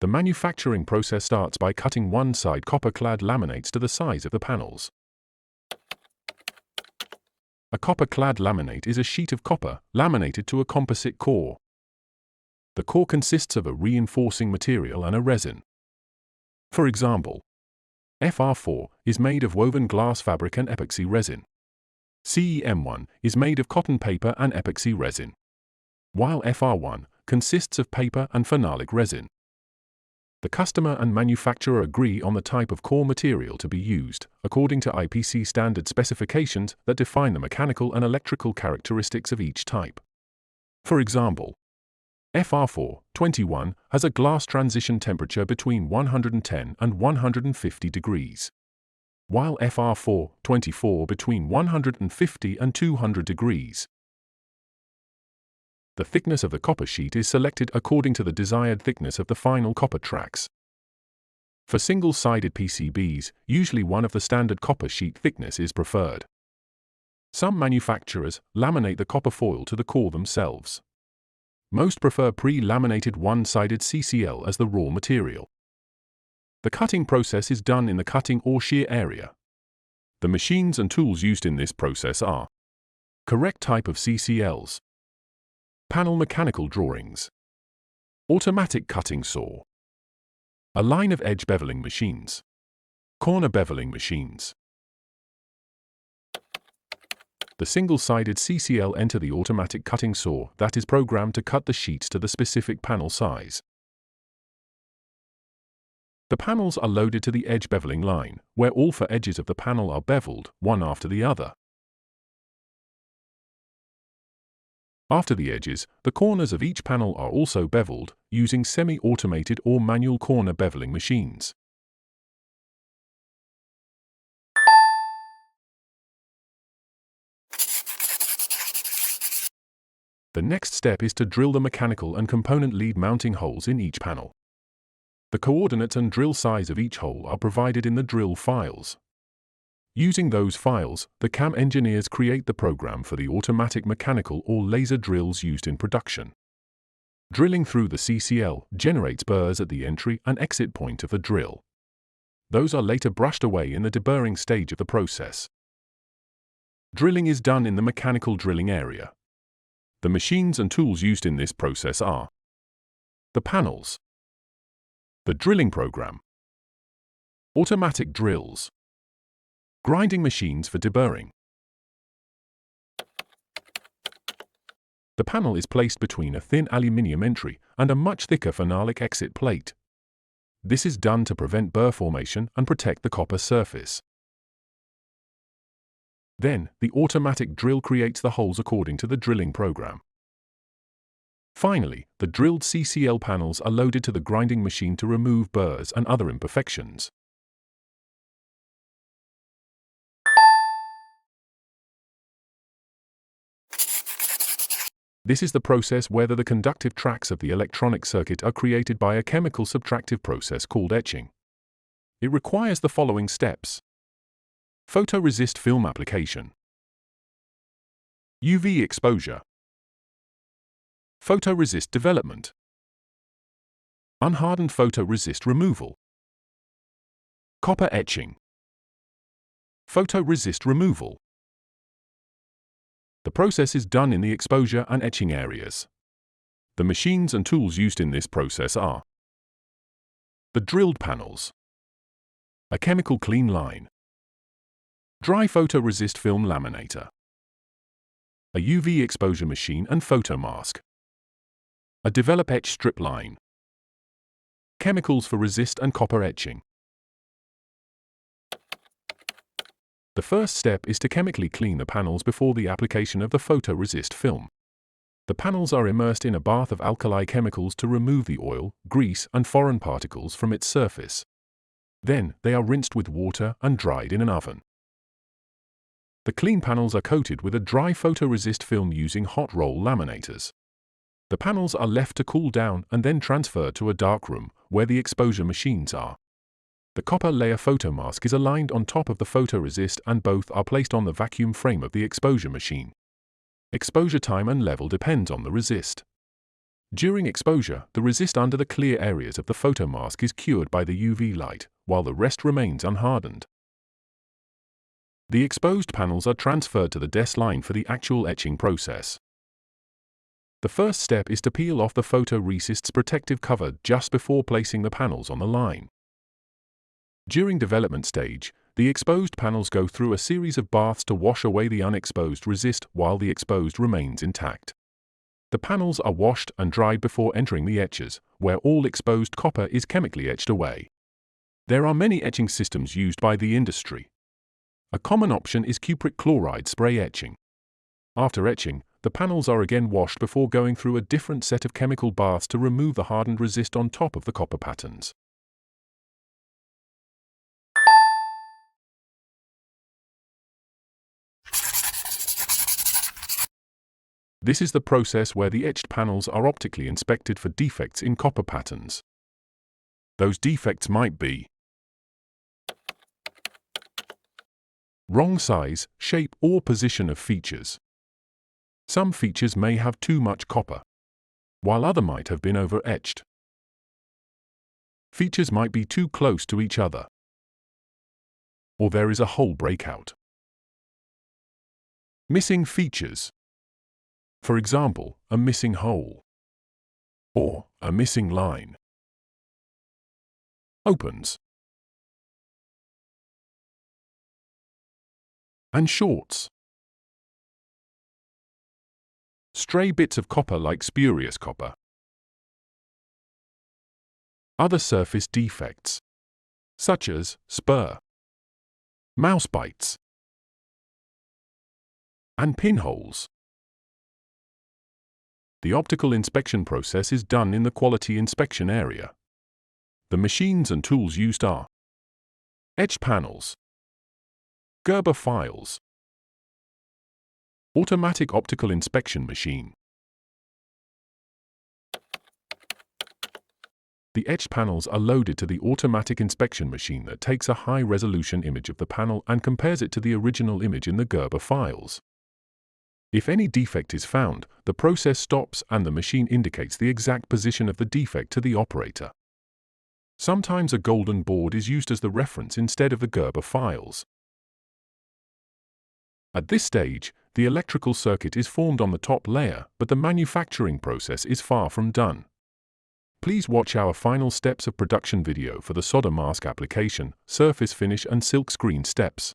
The manufacturing process starts by cutting one-side copper-clad laminates to the size of the panels. A copper-clad laminate is a sheet of copper laminated to a composite core. The core consists of a reinforcing material and a resin. For example, FR4 is made of woven glass fabric and epoxy resin. CEM1 is made of cotton paper and epoxy resin, while FR1 consists of paper and phenolic resin. The customer and manufacturer agree on the type of core material to be used, according to IPC standard specifications that define the mechanical and electrical characteristics of each type. For example, FR4-21 has a glass transition temperature between 110 and 150 degrees, while FR4-24 between 150 and 200 degrees. The thickness of the copper sheet is selected according to the desired thickness of the final copper tracks. For single-sided PCBs, usually one of the standard copper sheet thickness is preferred. Some manufacturers laminate the copper foil to the core themselves. Most prefer pre-laminated one-sided CCL as the raw material. The cutting process is done in the cutting or shear area. The machines and tools used in this process are correct type of CCLs, panel mechanical drawings, automatic cutting saw, a line of edge beveling machines, corner beveling machines. The single-sided CCL enter the automatic cutting saw that is programmed to cut the sheets to the specific panel size. The panels are loaded to the edge beveling line, where all four edges of the panel are beveled, one after the other. After the edges, the corners of each panel are also beveled, using semi-automated or manual corner beveling machines. The next step is to drill the mechanical and component lead mounting holes in each panel. The coordinates and drill size of each hole are provided in the drill files. Using those files, the CAM engineers create the program for the automatic mechanical or laser drills used in production. Drilling through the CCL generates burrs at the entry and exit point of the drill. Those are later brushed away in the deburring stage of the process. Drilling is done in the mechanical drilling area. The machines and tools used in this process are the panels, the drilling program, automatic drills, grinding machines for deburring. The panel is placed between a thin aluminium entry and a much thicker phenolic exit plate. This is done to prevent burr formation and protect the copper surface. Then, the automatic drill creates the holes according to the drilling program. Finally, the drilled CCL panels are loaded to the grinding machine to remove burrs and other imperfections. This is the process whether the conductive tracks of the electronic circuit are created by a chemical subtractive process called etching. It requires the following steps: photoresist film application, UV exposure, photoresist development, unhardened photoresist removal, copper etching, photoresist removal. The process is done in the exposure and etching areas. The machines and tools used in this process are the drilled panels, a chemical clean line, dry photoresist film laminator, a UV exposure machine and photomask, a develop etch strip line, chemicals for resist and copper etching. The first step is to chemically clean the panels before the application of the photoresist film. The panels are immersed in a bath of alkali chemicals to remove the oil, grease, and foreign particles from its surface. Then, they are rinsed with water and dried in an oven. The clean panels are coated with a dry photoresist film using hot roll laminators. The panels are left to cool down and then transferred to a dark room, where the exposure machines are. The copper layer photomask is aligned on top of the photoresist and both are placed on the vacuum frame of the exposure machine. Exposure time and level depends on the resist. During exposure, the resist under the clear areas of the photomask is cured by the UV light, while the rest remains unhardened. The exposed panels are transferred to the desk line for the actual etching process. The first step is to peel off the photoresist's protective cover just before placing the panels on the line. During development stage, the exposed panels go through a series of baths to wash away the unexposed resist while the exposed remains intact. The panels are washed and dried before entering the etchers, where all exposed copper is chemically etched away. There are many etching systems used by the industry. A common option is cupric chloride spray etching. After etching, the panels are again washed before going through a different set of chemical baths to remove the hardened resist on top of the copper patterns. This is the process where the etched panels are optically inspected for defects in copper patterns. Those defects might be wrong size, shape, or position of features. Some features may have too much copper, while others might have been over-etched. Features might be too close to each other, or there is a hole breakout. Missing features. For example, a missing hole, or a missing line. Opens and shorts. Stray bits of copper like spurious copper. Other surface defects, such as spur, mouse bites, and pinholes. The optical inspection process is done in the quality inspection area. The machines and tools used are etch panels, Gerber files, automatic optical inspection machine. The etch panels are loaded to the automatic inspection machine that takes a high-resolution image of the panel and compares it to the original image in the Gerber files. If any defect is found, the process stops and the machine indicates the exact position of the defect to the operator. Sometimes a golden board is used as the reference instead of the Gerber files. At this stage, the electrical circuit is formed on the top layer, but the manufacturing process is far from done. Please watch our final steps of production video for the solder mask application, surface finish and silk screen steps.